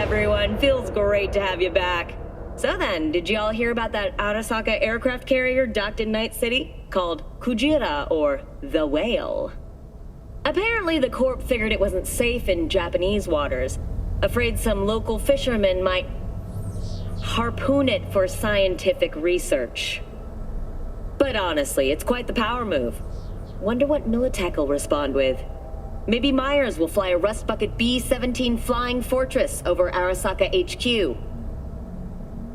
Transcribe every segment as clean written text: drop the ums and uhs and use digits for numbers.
everyone. Feels great to have you back. So then, did you all hear about that Arasaka aircraft carrier docked in Night City? Called Kujira, or the Whale. Apparently, the Corp figured it wasn't safe in Japanese waters. Afraid some local fishermen might harpoon it for scientific research. But honestly, it's quite the power move. Wonder what Militech will respond with. Maybe Myers will fly a Rust Bucket B-17 Flying Fortress over Arasaka HQ.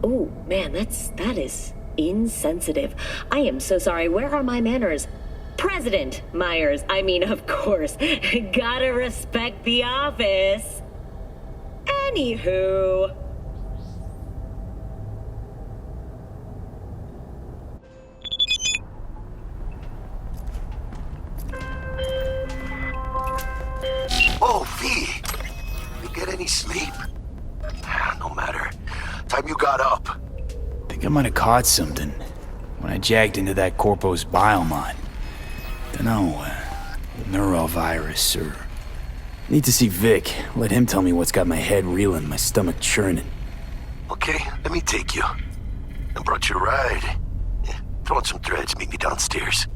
Oh, man, that is insensitive. I am so sorry. Where are my manners? President Myers. I mean, of course. Gotta respect the office. Anywho. Oh, V! You get any sleep? No matter. Time you got up. Think I might have caught something when I jacked into that Corpo's biomon. Dunno, neurovirus or... Need to see Vic. Let him tell me what's got my head reeling, my stomach churning. Okay, let me take you. I brought you a ride. Yeah, throw on some threads, meet me downstairs.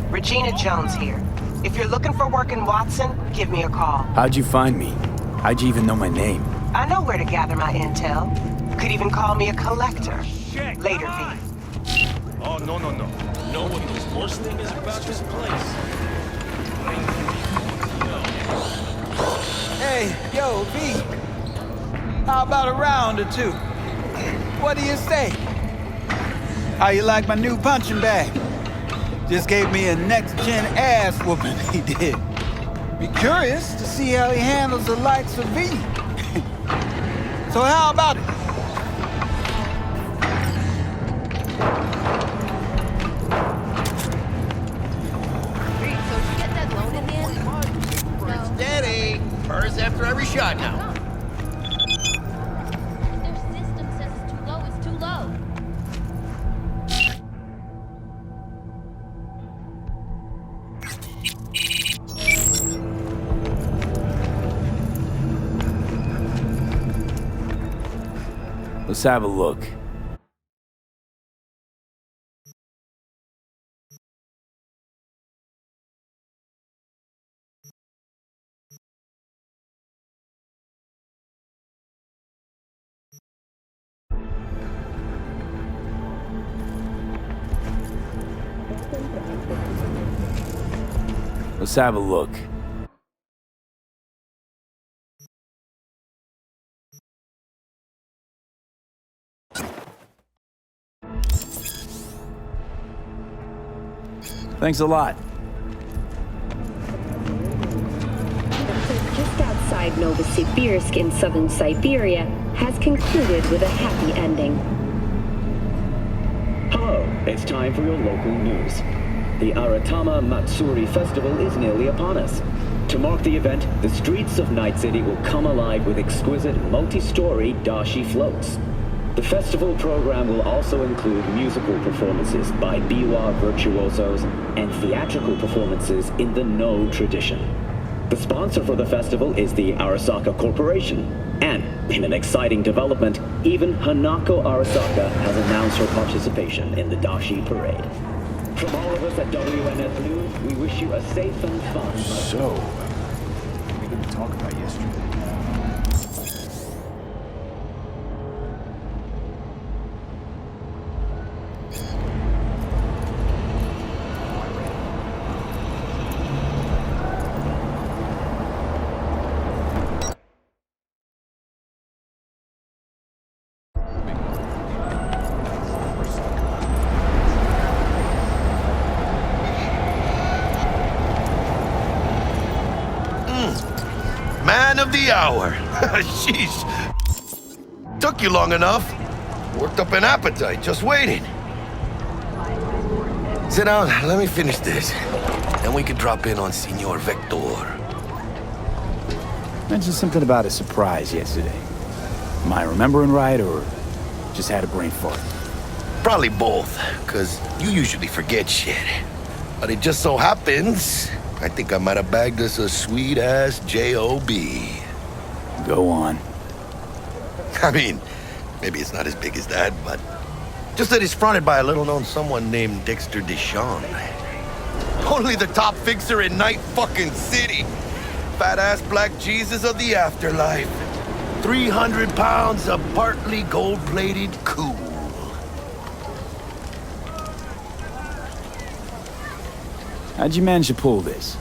Regina Jones here. If you're looking for work in Watson, give me a call. How'd you find me? How'd you even know my name? I know where to gather my intel. Could even call me a collector. Later, V. Oh, no. Know what the worst thing is about this place? Hey, yo, V. How about a round or two? What do you say? How you like my new punching bag? Just gave me a next-gen ass whooping, he did. Be curious to see how he handles the likes of V. So how about it? So did you get that loan in the end? No. Steady! Burns after every shot now. Their system says it's too low, it's too low. Let's have a look. Let's have a look. Thanks a lot. Just outside Novosibirsk in southern Siberia has concluded with a happy ending. Hello, it's time for your local news. The Aratama Matsuri Festival is nearly upon us. To mark the event, the streets of Night City will come alive with exquisite multi-story dashi floats. The festival program will also include musical performances by biwa virtuosos and theatrical performances in the No tradition. The sponsor for the festival is the Arasaka Corporation, and in an exciting development, even Hanako Arasaka has announced her participation in the Dashi Parade. From all of us at WNS News, we wish you a safe and fun. So, we didn't talk about yesterday. of the hour. Sheesh. Took you long enough. Worked up an appetite, just waiting. Sit down, let me finish this. Then we can drop in on Senor Vector. Mentioned something about a surprise yesterday. Am I remembering right, or just had a brain fart? Probably both, because you usually forget shit. But it just so happens, I think I might have bagged us a sweet-ass J.O.B. Go on. I mean, maybe it's not as big as that, but just that it's fronted by a little-known someone named Dexter Deshawn. Only the top fixer in Night fucking City. Fat-ass black Jesus of the afterlife. 300 pounds of partly gold-plated cool. How'd you manage to pull this?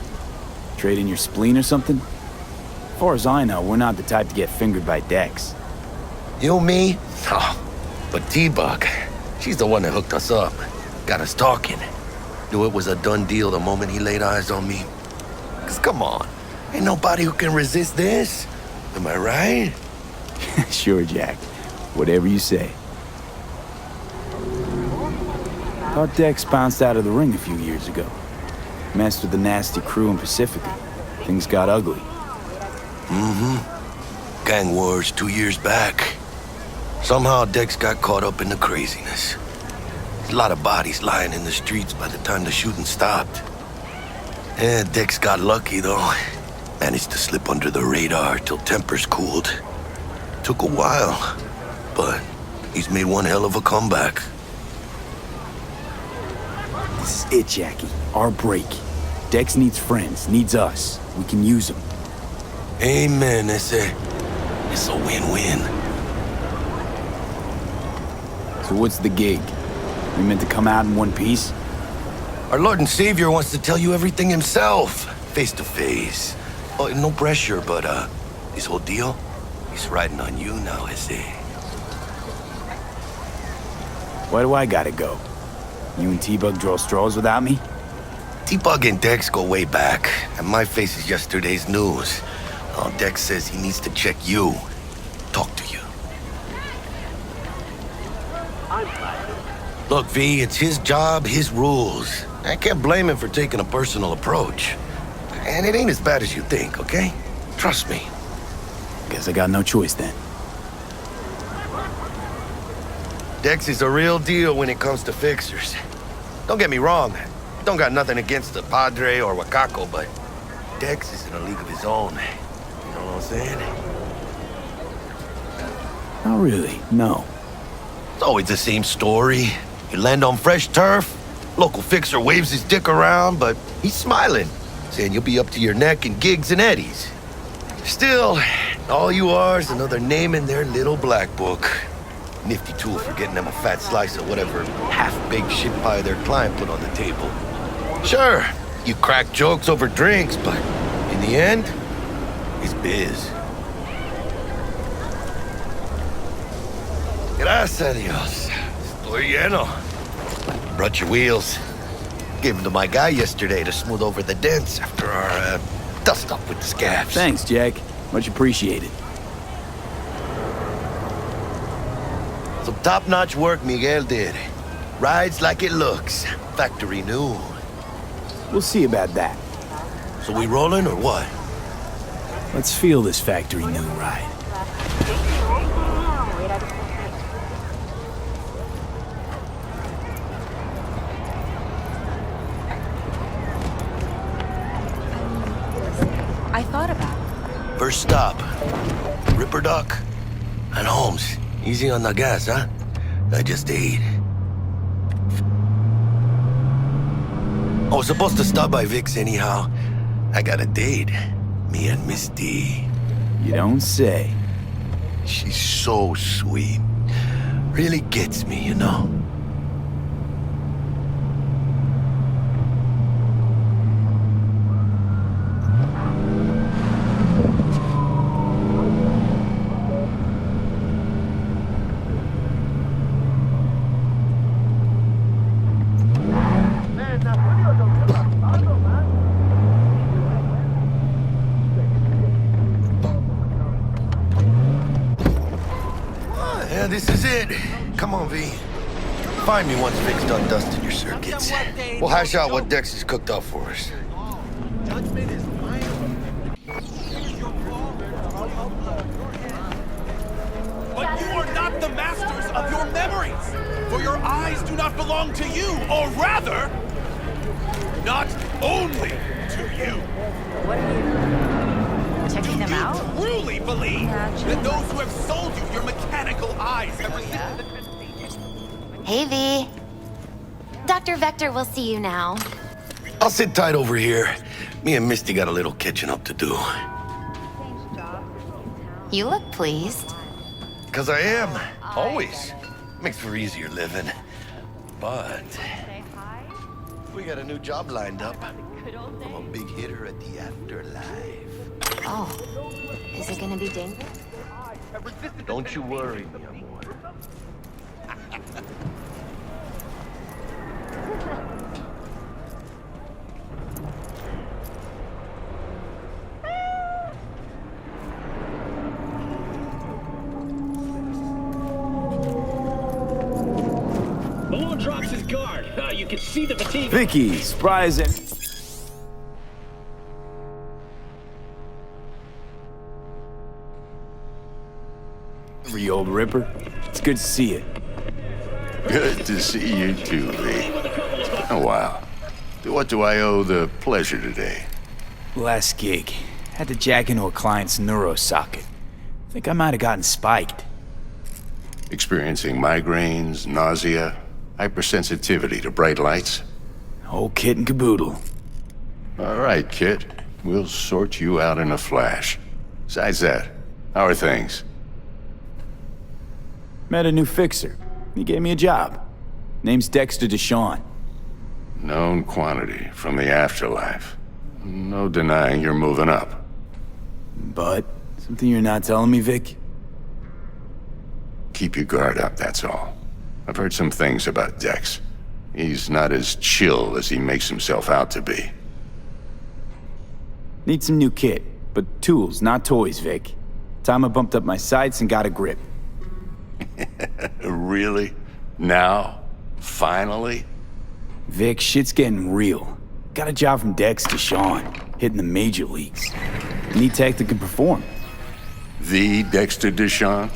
Trade in your spleen or something? As far as I know, we're not the type to get fingered by Dex. You, me? Oh, but T-Bug, she's the one that hooked us up. Got us talking. Knew it was a done deal the moment he laid eyes on me. 'Cause come on, ain't nobody who can resist this. Am I right? Sure, Jack. Whatever you say. Thought Dex bounced out of the ring a few years ago. Messed with the nasty crew in Pacifica. Things got ugly. Gang wars 2 years back. Somehow Dex got caught up in the craziness. There's a lot of bodies lying in the streets by the time the shooting stopped. Yeah, Dex got lucky though. Managed to slip under the radar till tempers cooled. Took a while, but he's made one hell of a comeback. This is it, Jackie. Our break. Dex needs friends, needs us. We can use them. Amen, it's a win-win. So what's the gig? We meant to come out in one piece? Our Lord and Savior wants to tell you everything himself, face to face. Oh, no pressure, but this whole deal, he's riding on you now, I say. Why do I gotta go? You and T-Bug draw straws without me? T-Bug and Dex go way back, and my face is yesterday's news. Oh, Dex says he needs to check you, talk to you. Look, V, it's his job, his rules. I can't blame him for taking a personal approach. And it ain't as bad as you think, okay? Trust me. Guess I got no choice then. Dex is a real deal when it comes to fixers. Don't get me wrong, don't got nothing against the Padre or Wakako, but Dex is in a league of his own. You know what I'm saying? Not really, no. It's always the same story. You land on fresh turf, local fixer waves his dick around, but he's smiling, saying you'll be up to your neck in gigs and eddies. Still, all you are is another name in their little black book. Nifty tool for getting them a fat slice of whatever half-baked shit pie their client put on the table. Sure, you crack jokes over drinks, but in the end, it's biz. Gracias a Dios. Estoy lleno. Brought your wheels. Gave them to my guy yesterday to smooth over the dents after our dust-up with the scabs. Thanks, Jack. Much appreciated. Some top-notch work Miguel did. Rides like it looks. Factory new. We'll see about that. So we rolling or what? Let's feel this factory new ride. I thought about it. First stop. Ripperdoc and Holmes. Easy on the gas, huh? I just ate. I was supposed to stop by Vic's anyhow. I got a date. Me and Miss D. You don't say. She's so sweet. Really gets me, you know? right. Come on, V. Find me once Vic's done dusting your circuits. We'll hash out what Dex has cooked up for us. Judgment is final. But you are not the masters of your memories, for your eyes do not belong to you, or rather, not only to you. What are you checking them out? Do you truly believe Gotcha. that those who have sold you your mechanical eyes have received the Hey, V. Dr. Vector will see you now. I'll sit tight over here. Me and Misty got a little catching up to do. You look pleased. Because I am. Always. Makes for easier living. But we got a new job lined up. I'm a big hitter at the afterlife. Oh, is it gonna be dangerous? Don't you worry, mi amor. Malone drops his guard. You can see the fatigue. Vicky, surprising. Every old Ripper. It's good to see you. Good to see you too, V. Oh, wow. What do I owe the pleasure today? Last gig. Had to jack into a client's neuro socket. Think I might have gotten spiked. Experiencing migraines, nausea, hypersensitivity to bright lights? Whole kit and caboodle. All right, kid. We'll sort you out in a flash. Besides that, how are things? Met a new fixer. He gave me a job. Name's Dexter Deshawn. Known quantity from the afterlife. No denying you're moving up. But, something you're not telling me, Vic? Keep your guard up, that's all. I've heard some things about Dex. He's not as chill as he makes himself out to be. Need some new kit, but tools, not toys, Vic. Time I bumped up my sights and got a grip. Really? Now? Finally? Vic, shit's getting real. Got a job from Dex to Sean, hitting the major leagues. Need tech that can perform. The Dexter Deshawn?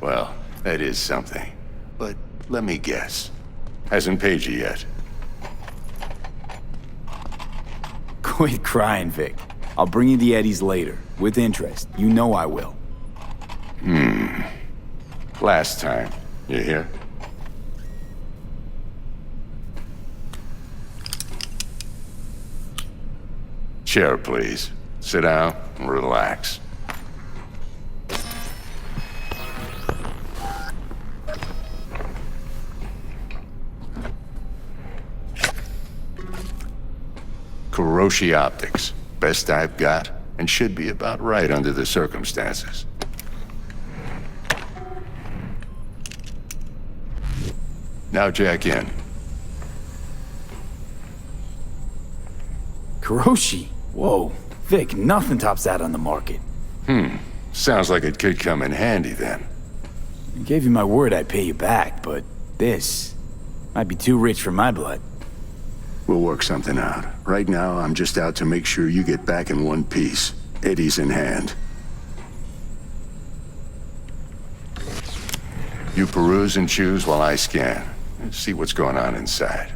Well, that is something. But let me guess. Hasn't paid you yet. Quit crying, Vic. I'll bring you the eddies later, with interest. You know I will. Last time. You hear? Chair, please. Sit down and relax. Kuroshi Optics. Best I've got, and should be about right under the circumstances. Now jack in. Kuroshi? Whoa. Vic, nothing tops that on the market. Sounds like it could come in handy then. I gave you my word I'd pay you back, but this might be too rich for my blood. We'll work something out. Right now, I'm just out to make sure you get back in one piece. Eddie's in hand. You peruse and choose while I scan. See what's going on inside.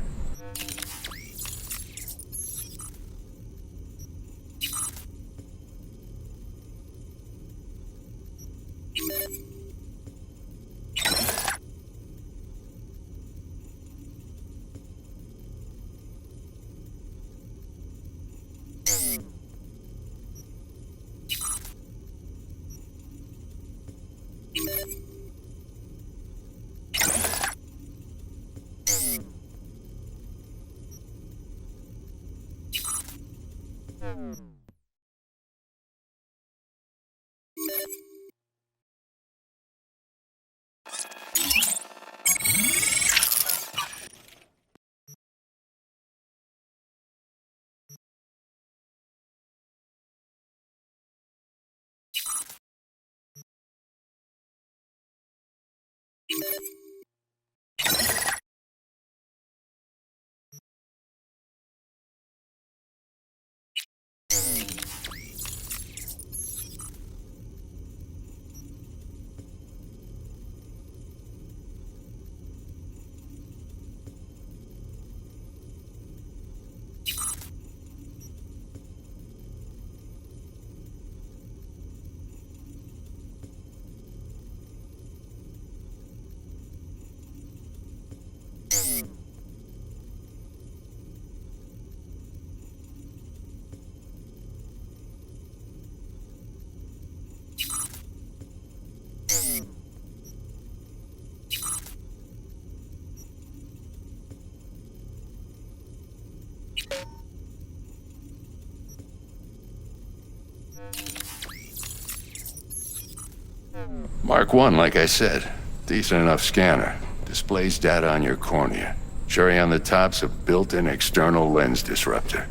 Mark 1, like I said. Decent enough scanner. Displays data on your cornea. Cherry on the top's a built-in external lens disruptor.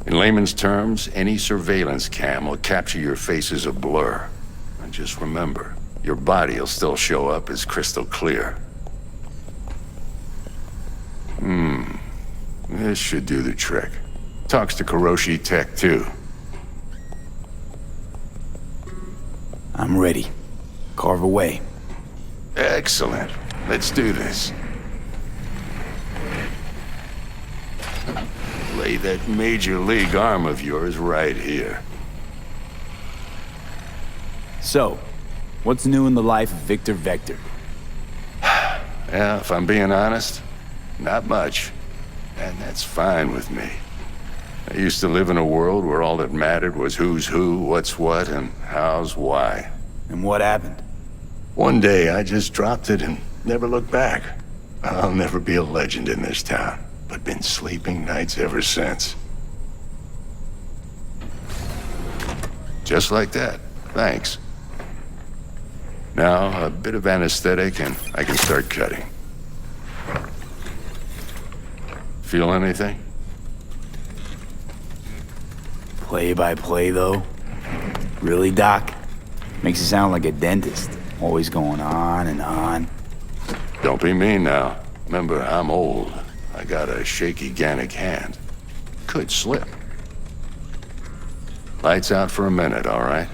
In layman's terms, any surveillance cam will capture your face as a blur. And just remember, your body will still show up as crystal clear. This should do the trick. Talks to Kuroshi Tech, too. I'm ready. Carve away. Excellent. Let's do this. Lay that major league arm of yours right here. So, what's new in the life of Victor Vector? Yeah, if I'm being honest, not much. And that's fine with me. I used to live in a world where all that mattered was who's who, what's what, and how's why. And what happened? One day, I just dropped it and never looked back. I'll never be a legend in this town, but been sleeping nights ever since. Just like that. Thanks. Now, a bit of anesthetic and I can start cutting. Feel anything? Play by play, though? Really, Doc? Makes you sound like a dentist. Always going on and on. Don't be mean now. Remember, I'm old. I got a shaky Gannic hand. Could slip. Lights out for a minute, all right?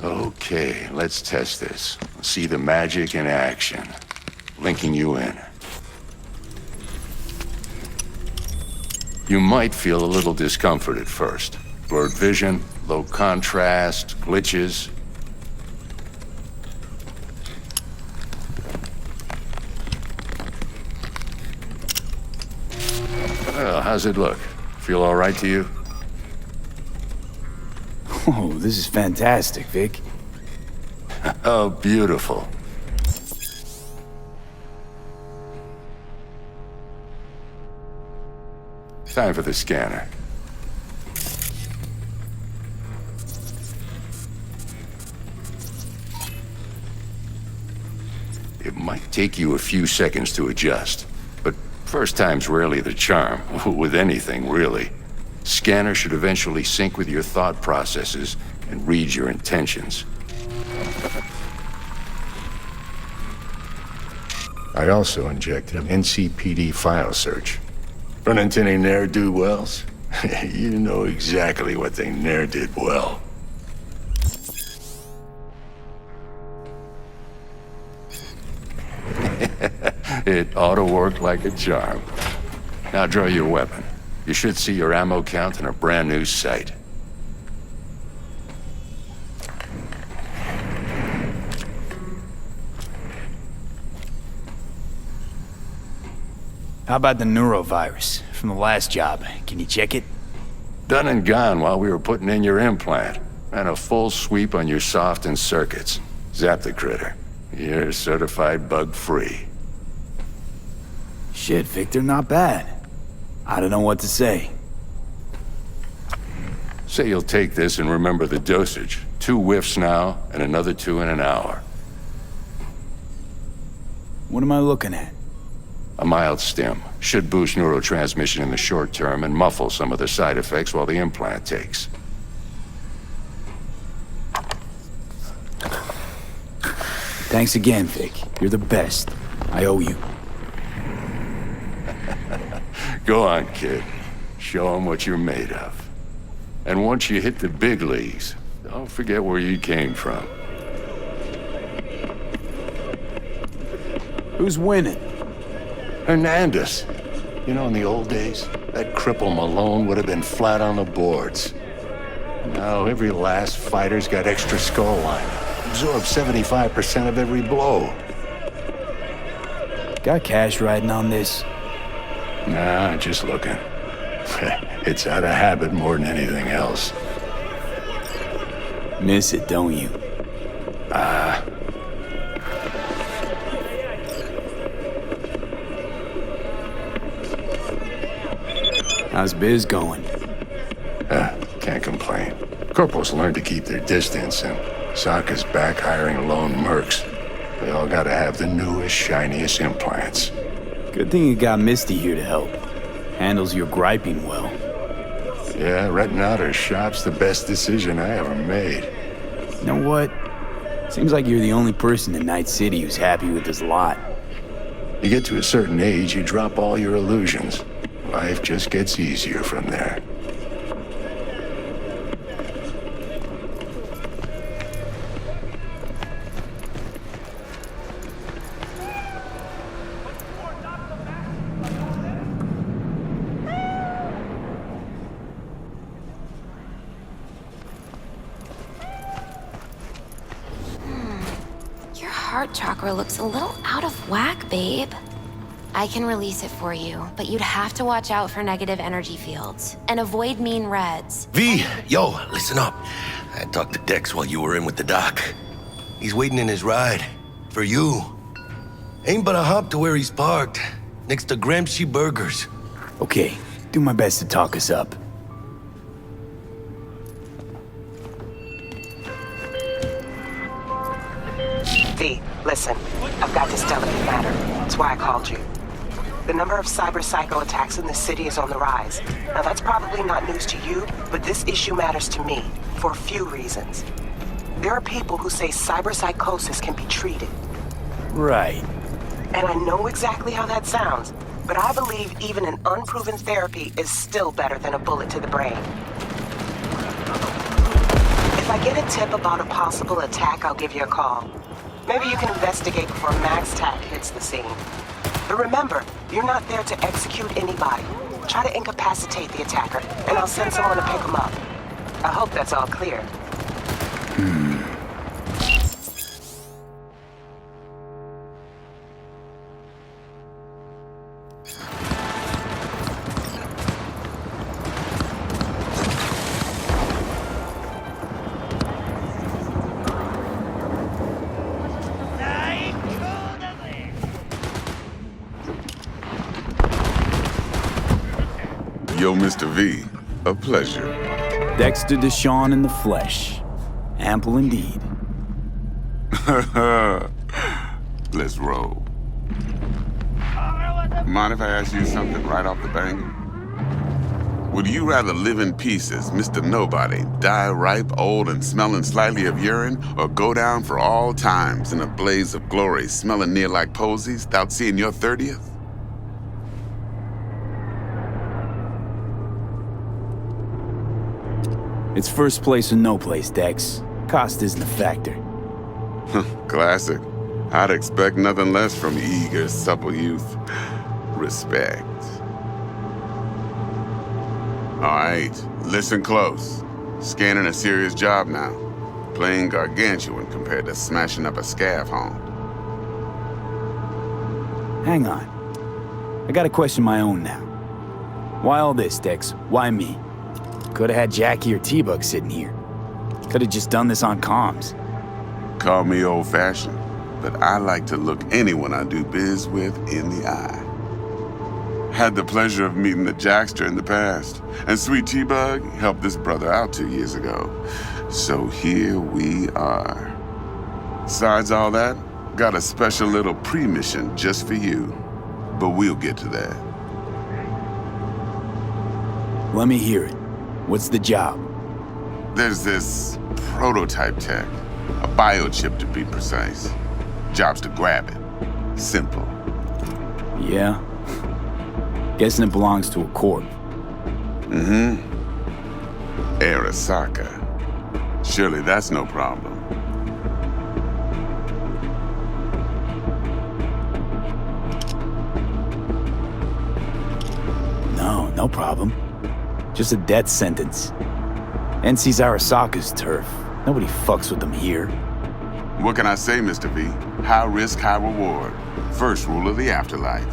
Okay, let's test this. See the magic in action. Linking you in. You might feel a little discomfort at first. Blurred vision, low contrast, glitches. Well, how's it look? Feel all right to you? Oh, this is fantastic, Vic. Oh, beautiful. Time for the scanner. It might take you a few seconds to adjust, but first time's rarely the charm, with anything, really. Scanner should eventually sync with your thought processes and read your intentions. I also injected an NCPD file search. Run into any ne'er-do-wells? You know exactly what they ne'er did well. It ought to work like a charm. Now draw your weapon. You should see your ammo count in a brand new sight. How about the neurovirus from the last job? Can you check it? Done and gone while we were putting in your implant. Ran a full sweep on your soft and circuits. Zap the critter. You're certified bug-free. Shit, Victor, not bad. I don't know what to say. Say you'll take this and remember the dosage. 2 whiffs now, and another 2 in an hour. What am I looking at? A mild stim. Should boost neurotransmission in the short term and muffle some of the side effects while the implant takes. Thanks again, Vic. You're the best. I owe you. Go on, kid. Show 'em what you're made of. And once you hit the big leagues, don't forget where you came from. Who's winning? Hernandez. You know, in the old days, that cripple Malone would have been flat on the boards. Now every last fighter's got extra skull line. Absorbs 75% of every blow. Got cash riding on this? Nah, just looking. It's out of habit more than anything else. Miss it, don't you? How's biz going? Can't complain. Corporals learn to keep their distance, and Sokka's back hiring lone mercs. They all gotta have the newest, shiniest implants. Good thing you got Misty here to help. Handles your griping well. Yeah, renting out her shop's the best decision I ever made. You know what? Seems like you're the only person in Night City who's happy with this lot. You get to a certain age, you drop all your illusions. Life just gets easier from there. Your heart chakra looks a little out of whack, babe. I can release it for you, but you'd have to watch out for negative energy fields and avoid mean reds. V, yo, listen up. I talked to Dex while you were in with the doc. He's waiting in his ride. For you. Ain't but a hop to where he's parked. Next to Gramsci Burgers. Okay, do my best to talk us up. V, listen. I've got this delicate matter. That's why I called you. The number of cyber-psycho attacks in the city is on the rise. Now, that's probably not news to you, but this issue matters to me for a few reasons. There are people who say cyber-psychosis can be treated. Right. And I know exactly how that sounds, but I believe even an unproven therapy is still better than a bullet to the brain. If I get a tip about a possible attack, I'll give you a call. Maybe you can investigate before Max Tack hits the scene. But remember, you're not there to execute anybody. Try to incapacitate the attacker, and I'll send someone to pick him up. I hope that's all clear. Yo, Mr. V, a pleasure. Dexter Deshawn in the flesh. Ample indeed. Let's roll. Mind if I ask you something right off the bang? Would you rather live in peace as Mr. Nobody, die ripe, old, and smelling slightly of urine, or go down for all times in a blaze of glory, smelling near like posies, without seeing your 30th? It's first place or no place, Dex. Cost isn't a factor. Classic. I'd expect nothing less from eager, supple youth. Respect. All right, listen close. Scanning a serious job now. Playing gargantuan compared to smashing up a scav home. Hang on. I got a question of my own now. Why all this, Dex? Why me? Could've had Jackie or T-Bug sitting here. Could've just done this on comms. Call me old-fashioned, but I like to look anyone I do biz with in the eye. Had the pleasure of meeting the Jackster in the past, and Sweet T-Bug helped this brother out 2 years ago. So here we are. Besides all that, got a special little pre-mission just for you. But we'll get to that. Let me hear it. What's the job? There's this prototype tech, a biochip to be precise. Job's to grab it. Simple. Yeah? Guessing it belongs to a corp. Mm-hmm. Arasaka. Surely that's no problem. No problem. Just a death sentence. NC's Arasaka's turf. Nobody fucks with them here. What can I say, Mr. V? High risk, high reward. First rule of the afterlife.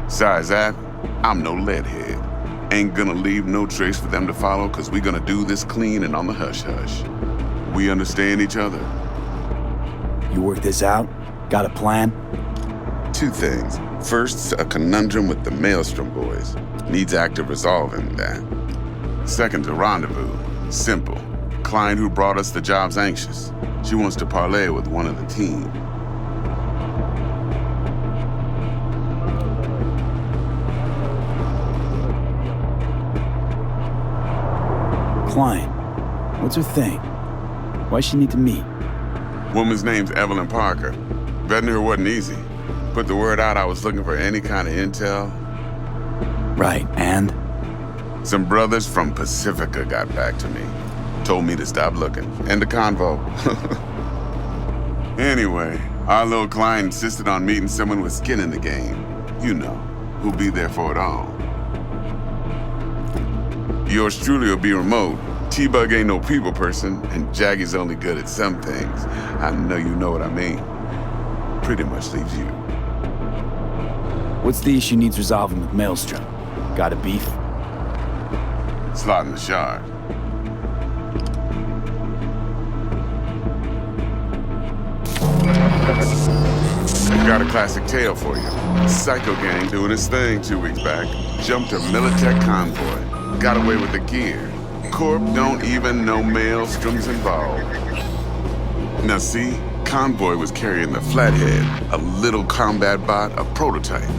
Besides that, I'm no leadhead. Ain't gonna leave no trace for them to follow, cause we gonna do this clean and on the hush-hush. We understand each other? You work this out? Got a plan? Two things. First, a conundrum with the Maelstrom boys. Needs active resolving that. Second, a rendezvous. Simple. Client who brought us the job's anxious. She wants to parlay with one of the team. Client. What's her thing? Why she need to meet? Woman's name's Evelyn Parker. Vetting her wasn't easy. Put the word out I was looking for any kind of intel. Right, and? Some brothers from Pacifica got back to me. Told me to stop looking. End the convo. Anyway, our little client insisted on meeting someone with skin in the game. You know, who'll be there for it all. Yours truly will be remote. T-Bug ain't no people person, and Jaggy's only good at some things. I know you know what I mean. Pretty much leaves you. What's the issue needs resolving with Maelstrom? Got a beef? Slot in the shard. Got a classic tale for you. Psycho gang doing his thing 2 weeks back. Jumped a Militech convoy. Got away with the gear. Corp don't even know Maelstrom's involved. Now see, convoy was carrying the Flathead, a little combat bot, a prototype.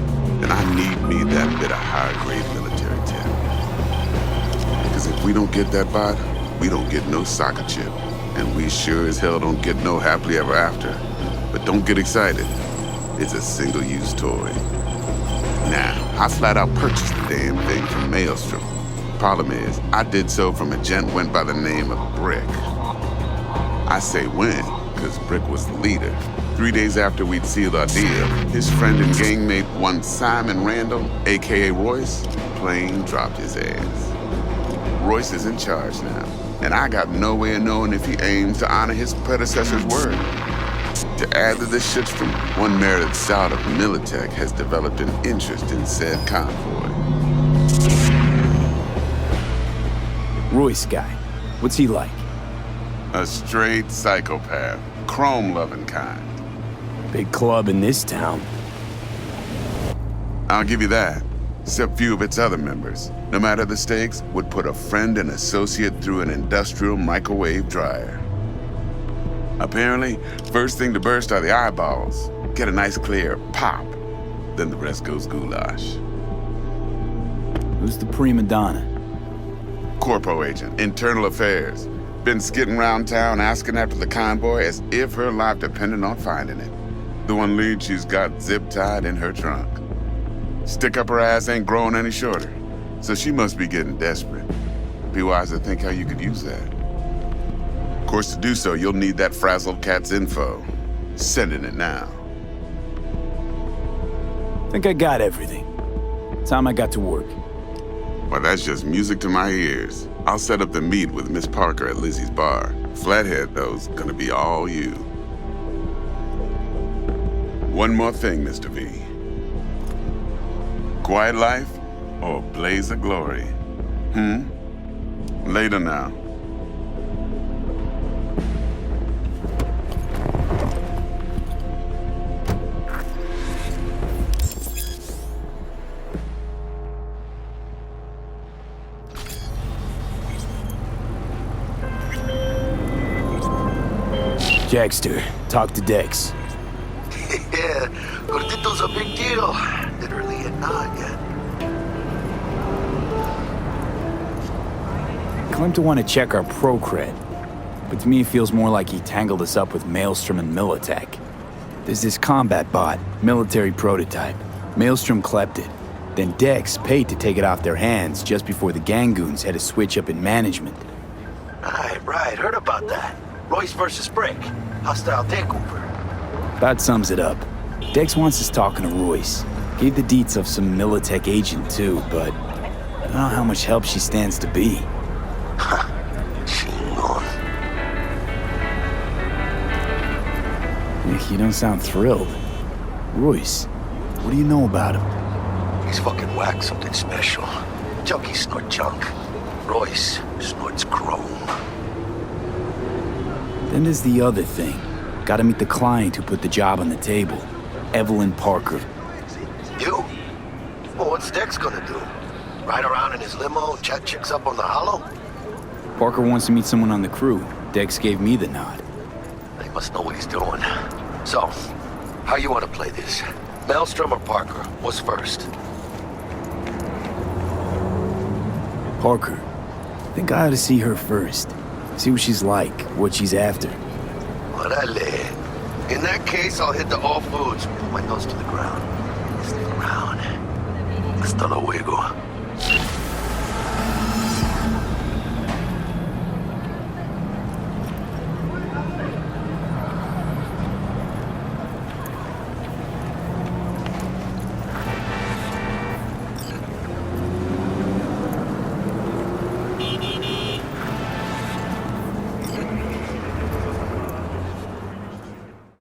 And I need me that bit of high-grade military tech. Because if we don't get that bot, we don't get no soccer chip. And we sure as hell don't get no happily ever after. But don't get excited. It's a single-use toy. Now, I flat out purchased the damn thing from Maelstrom. Problem is, I did so from a gent went by the name of Brick. I say when, because Brick was the leader. 3 days after we'd sealed our deal, his friend and gangmate, one Simon Randall, aka Royce, plain dropped his ass. Royce is in charge now, and I got no way of knowing if he aims to honor his predecessor's word. To add to this shitstorm, one merited scout of Militech has developed an interest in said convoy. Royce guy. What's he like? A straight psychopath. Chrome-loving kind. Big club in this town. I'll give you that. Except few of its other members, no matter the stakes, would put a friend and associate through an industrial microwave dryer. Apparently, first thing to burst are the eyeballs. Get a nice clear pop. Then the rest goes goulash. Who's the prima donna? Corpo agent, internal affairs. Been skidding around town asking after the convoy as if her life depended on finding it. The one lead she's got zip-tied in her trunk. Stick up her ass ain't growing any shorter, so she must be getting desperate. Be wise to think how you could use that. Of course, to do so, you'll need that frazzled cat's info. Sending it now. Think I got everything. Time I got to work. Well, that's just music to my ears. I'll set up the meet with Miss Parker at Lizzie's bar. Flathead, though's gonna be all you. One more thing, Mr. V. Quiet life or blaze of glory? Later now. Dexter. Talk to Dex. Yeah, Gordito's a big deal. Literally and not yet. Claimed to want to check our pro cred, but to me it feels more like he tangled us up with Maelstrom and Militech. There's this combat bot, military prototype. Maelstrom clept it. Then Dex paid to take it off their hands just before the Gangoons had a switch up in management. Right. Heard about that. Royce versus Brick. Hostile takeover. About sums it up. Dex wants us talking to Royce. Gave the deets of some Militech agent too, but I don't know how much help she stands to be. Nick, you don't sound thrilled. Royce, what do you know about him? He's fucking whack, something special. Junkies snort junk. Royce snorts chrome. Then there's the other thing. Gotta meet the client who put the job on the table. Evelyn Parker. You? Well, what's Dex gonna do? Ride around in his limo and chat chicks up on the hollow? Parker wants to meet someone on the crew. Dex gave me the nod. He must know what he's doing. So, how you want to play this? Maelstrom or Parker? What's first? Parker. Think I ought to see her first. See what she's like, what she's after. Orale. In that case, I'll hit the all foods. Put my nose to the ground. Stick around. Hasta luego.